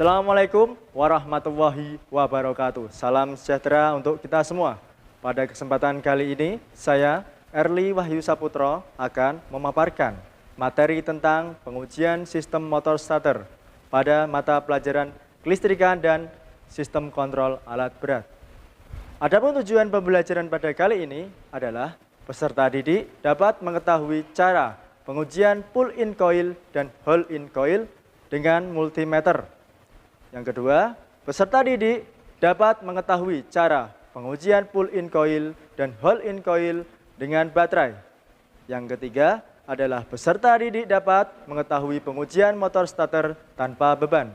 Assalamualaikum warahmatullahi wabarakatuh. Salam sejahtera untuk kita semua. Pada kesempatan kali ini, saya Erli Wahyu Saputro akan memaparkan materi tentang pengujian sistem motor starter pada mata pelajaran kelistrikan dan sistem kontrol alat berat. Adapun tujuan pembelajaran pada kali ini adalah peserta didik dapat mengetahui cara pengujian pull-in coil dan hold-in coil dengan multimeter. Yang kedua, peserta didik dapat mengetahui cara pengujian pull-in coil dan hold-in coil dengan baterai. Yang ketiga adalah peserta didik dapat mengetahui pengujian motor starter tanpa beban.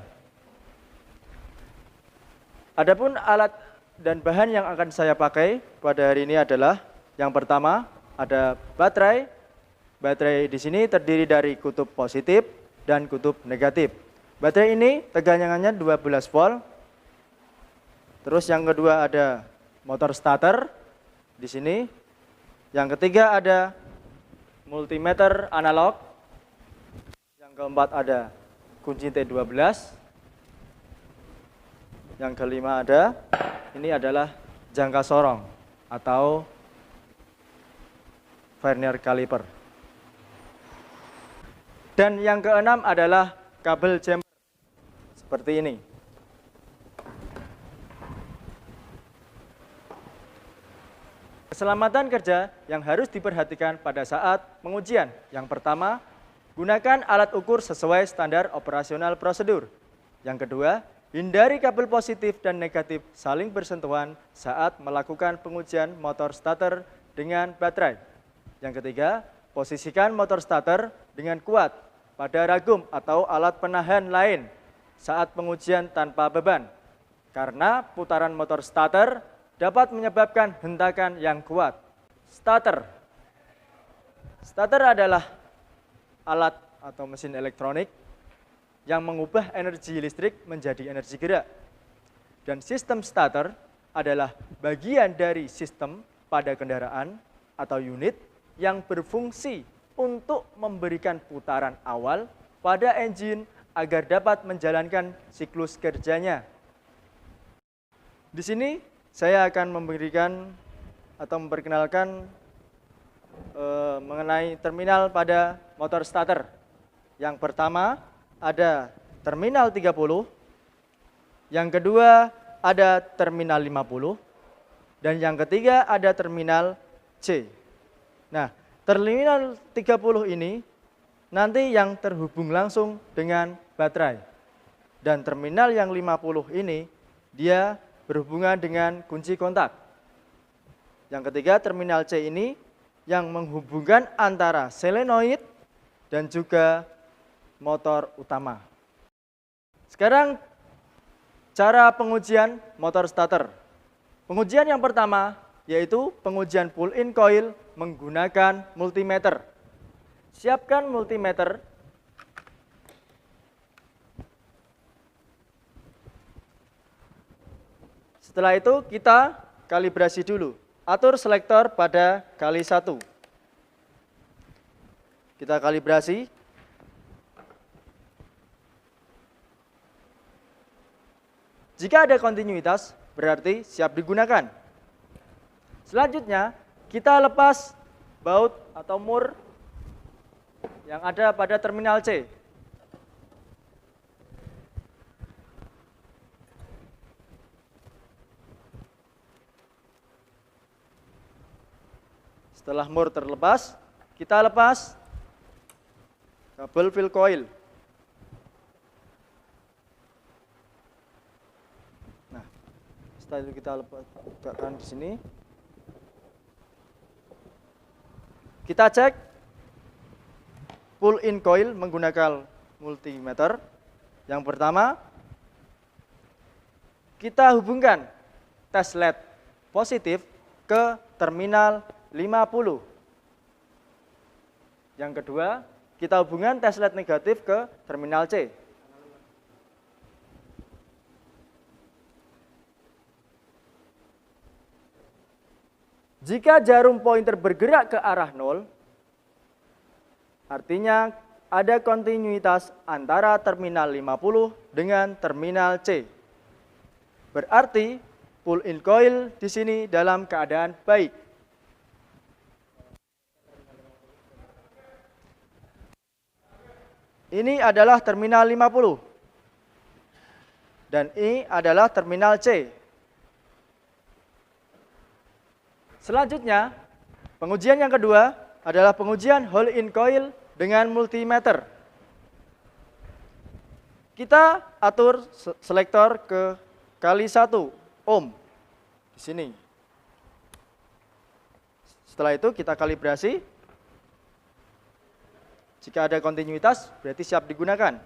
Adapun alat dan bahan yang akan saya pakai pada hari ini adalah yang pertama ada baterai. Baterai di sini terdiri dari kutub positif dan kutub negatif. Baterai ini tegangannya 12 volt. Terus yang kedua ada motor starter di sini. Yang ketiga ada multimeter analog. Yang keempat ada kunci T12. Yang kelima ada, ini adalah jangka sorong atau vernier caliper. Dan yang keenam adalah kabel jam. Seperti ini. Keselamatan kerja yang harus diperhatikan pada saat pengujian. Yang pertama, gunakan alat ukur sesuai standar operasional prosedur. Yang kedua, hindari kabel positif dan negatif saling bersentuhan saat melakukan pengujian motor starter dengan baterai. Yang ketiga, posisikan motor starter dengan kuat pada ragum atau alat penahan lain saat pengujian tanpa beban, karena putaran motor starter dapat menyebabkan hentakan yang kuat. Starter adalah alat atau mesin elektronik yang mengubah energi listrik menjadi energi gerak. Dan sistem starter adalah bagian dari sistem pada kendaraan atau unit yang berfungsi untuk memberikan putaran awal pada engine agar dapat menjalankan siklus kerjanya. Di sini saya akan memberikan atau memperkenalkan mengenai terminal pada motor starter. Yang pertama ada terminal 30, yang kedua ada terminal 50, dan yang ketiga ada terminal C. Nah, terminal 30 ini nanti yang terhubung langsung dengan baterai. Dan terminal yang 50 ini dia berhubungan dengan kunci kontak. Yang ketiga terminal C ini yang menghubungkan antara solenoid dan juga motor utama. Sekarang cara pengujian motor starter. Pengujian yang pertama yaitu pengujian pull-in coil menggunakan multimeter. Siapkan multimeter. Setelah itu kita kalibrasi dulu. Atur selektor pada kali 1. Kita kalibrasi. Jika ada kontinuitas, berarti siap digunakan. Selanjutnya, kita lepas baut atau mur yang ada pada terminal C. Setelah mur terlepas, kita lepas kabel fill coil. Nah, setelah itu kita letakkan di sini. Kita cek pull-in coil menggunakan multimeter. Yang pertama, kita hubungkan tes LED positif ke terminal 50. Yang kedua, kita hubungkan tes LED negatif ke terminal C. Jika jarum pointer bergerak ke arah 0, artinya ada kontinuitas antara terminal 50 dengan terminal C. Berarti pull-in coil di sini dalam keadaan baik. Ini adalah terminal 50. Dan ini adalah terminal C. Selanjutnya, pengujian yang kedua adalah pengujian hole-in coil dengan multimeter. Kita atur selektor ke kali 1 ohm di sini. Setelah itu kita kalibrasi. Jika ada kontinuitas, berarti siap digunakan.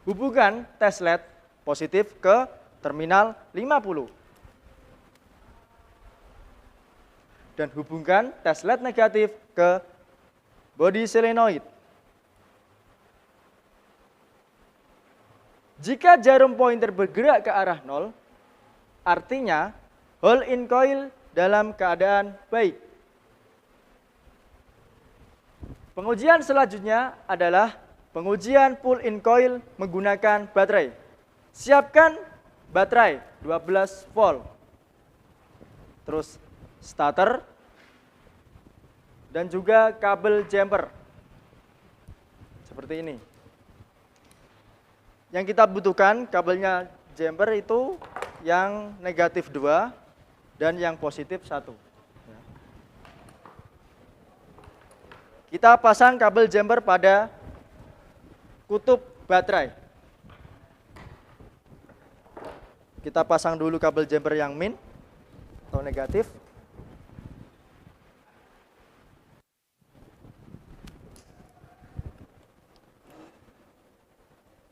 Hubungkan tes LED positif ke terminal 50. Dan hubungkan tes LED negatif ke bodi solenoid. Jika jarum pointer bergerak ke arah 0, artinya hole-in coil dalam keadaan baik. Pengujian selanjutnya adalah pengujian pull-in coil menggunakan baterai. Siapkan baterai 12 volt. Terus starter dan juga kabel jumper. Seperti ini. Yang kita butuhkan kabelnya jumper itu yang negatif 2 dan yang positif 1. Kita pasang kabel jumper pada kutub baterai. Kita pasang dulu kabel jumper yang min atau negatif.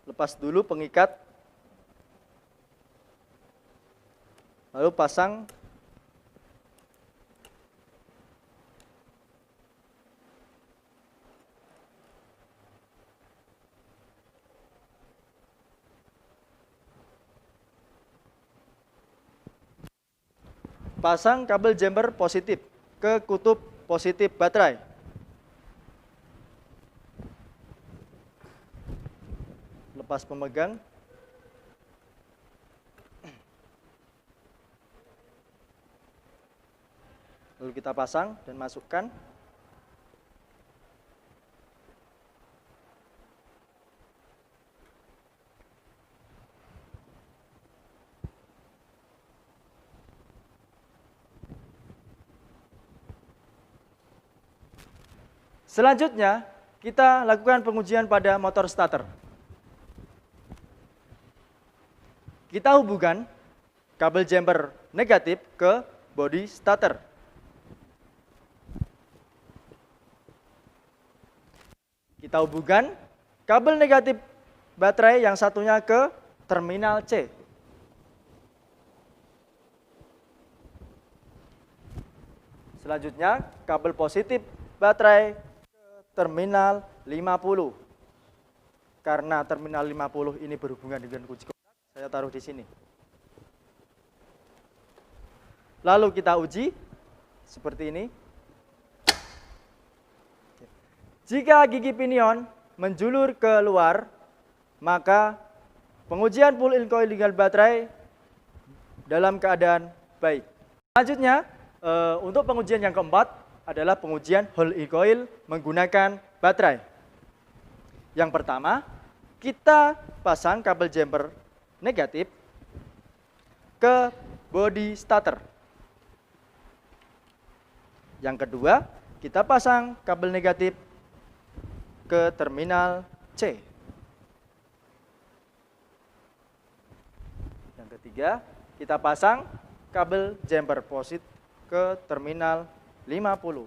Lepas dulu pengikat. Lalu pasang kabel jumper positif ke kutub positif baterai. Lepas pemegang. Lalu kita pasang dan masukkan. Selanjutnya, kita lakukan pengujian pada motor starter. Kita hubungkan kabel jumper negatif ke bodi starter. Kita hubungkan kabel negatif baterai yang satunya ke terminal C. Selanjutnya, kabel positif baterai terminal 50. Karena terminal 50 ini berhubungan dengan kunci kontak, saya taruh di sini. Lalu kita uji seperti ini. Jika gigi pinion menjulur ke luar, maka pengujian pull-in coil dengan baterai dalam keadaan baik. Selanjutnya, untuk pengujian yang keempat, adalah pengujian hole-in coil menggunakan baterai. Yang pertama, kita pasang kabel jumper negatif ke bodi starter. Yang kedua, kita pasang kabel negatif ke terminal C. Yang ketiga, kita pasang kabel jumper positif ke terminal 50.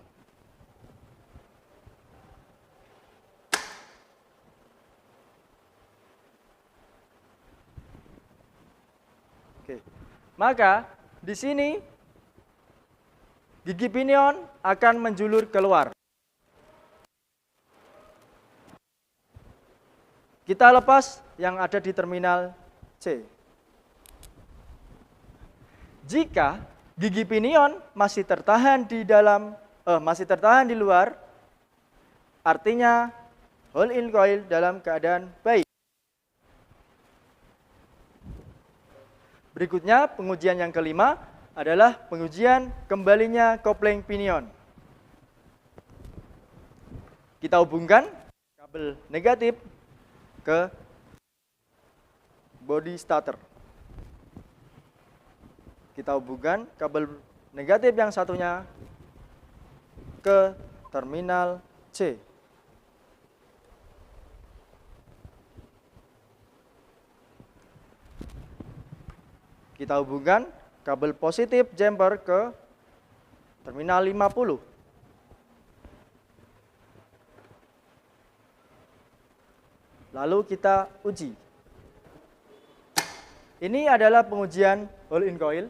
Oke. Maka di sini gigi pinion akan menjulur keluar. Kita lepas yang ada di terminal C. Jika gigi pinion masih tertahan di dalam masih tertahan di luar, artinya hole in coil dalam keadaan baik. Berikutnya, pengujian yang kelima adalah pengujian kembalinya kopling pinion. Kita hubungkan kabel negatif ke body starter. Kita hubungkan kabel negatif yang satunya ke terminal C. Kita hubungkan kabel positif jumper ke terminal 50. Lalu kita uji. Ini adalah pengujian hole in coil.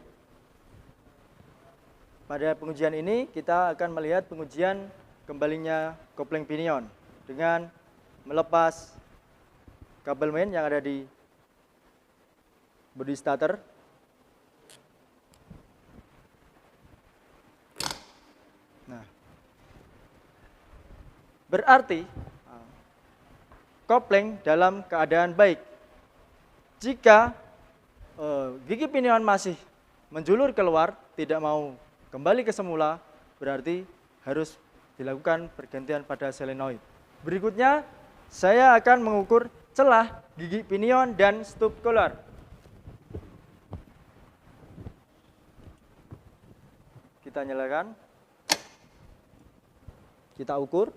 Pada pengujian ini kita akan melihat pengujian kembalinya kopling pinion dengan melepas kabel main yang ada di body starter. Nah, berarti kopling dalam keadaan baik. Jika gigi pinion masih menjulur keluar, tidak mau kembali ke semula, berarti harus dilakukan pergantian pada solenoid. Berikutnya, saya akan mengukur celah gigi pinion dan stub collar. Kita nyalakan. Kita ukur.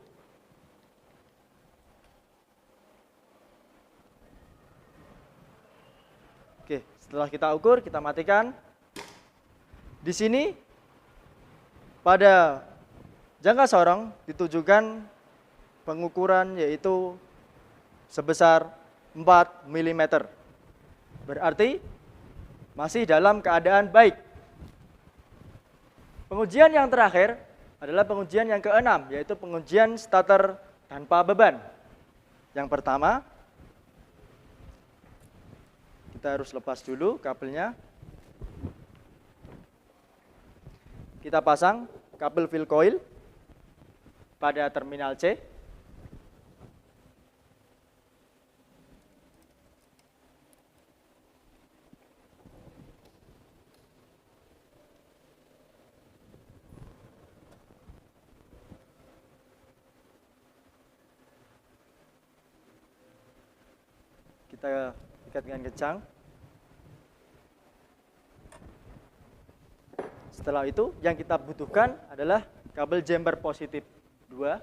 Oke, setelah kita ukur, kita matikan. Di sini pada jangka sorong ditujukan pengukuran yaitu sebesar 4 mm. Berarti masih dalam keadaan baik. Pengujian yang terakhir adalah pengujian yang keenam, yaitu pengujian starter tanpa beban. Yang pertama, kita harus lepas dulu kabelnya. Kita pasang kabel fill coil pada terminal C. Kita ikat dengan kencang. Setelah itu yang kita butuhkan adalah kabel jumper positif 2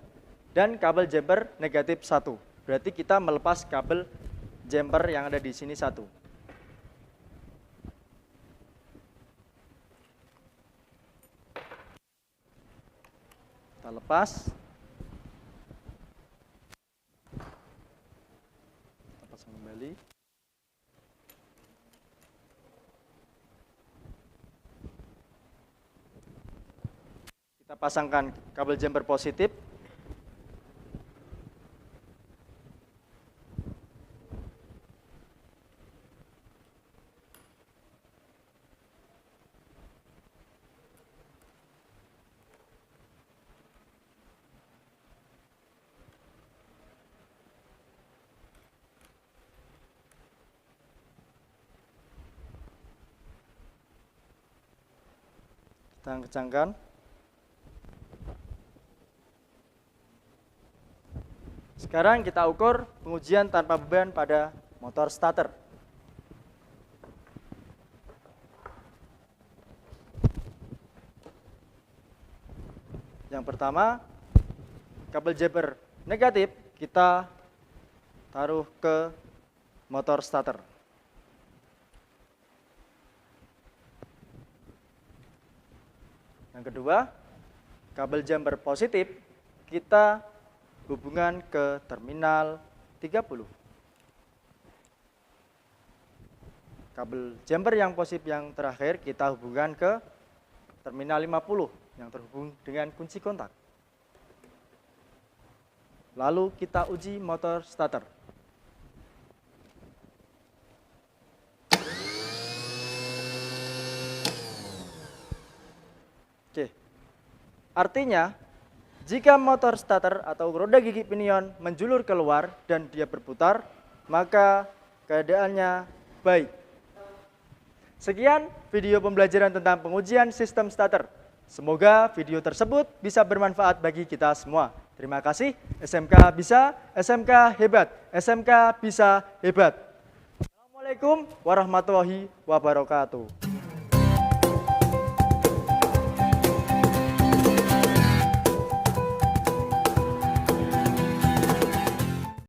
dan kabel jumper negatif 1. Berarti kita melepas kabel jumper yang ada di sini 1. Kita lepas. Kita pasang kembali. Kita pasangkan kabel jumper positif. Kita kencangkan. Sekarang kita ukur pengujian tanpa beban pada motor starter. Yang pertama, kabel jumper negatif kita taruh ke motor starter. Yang kedua, kabel jumper positif kita hubungan ke terminal 30. Kabel jumper yang positif yang terakhir kita hubungkan ke terminal 50 yang terhubung dengan kunci kontak. Lalu kita uji motor starter. Oke. Artinya Jika motor starter atau roda gigi pinion menjulur keluar dan dia berputar, maka keadaannya baik. Sekian video pembelajaran tentang pengujian sistem starter. Semoga video tersebut bisa bermanfaat bagi kita semua. Terima kasih. SMK bisa, SMK hebat, SMK bisa hebat. Assalamualaikum warahmatullahi wabarakatuh.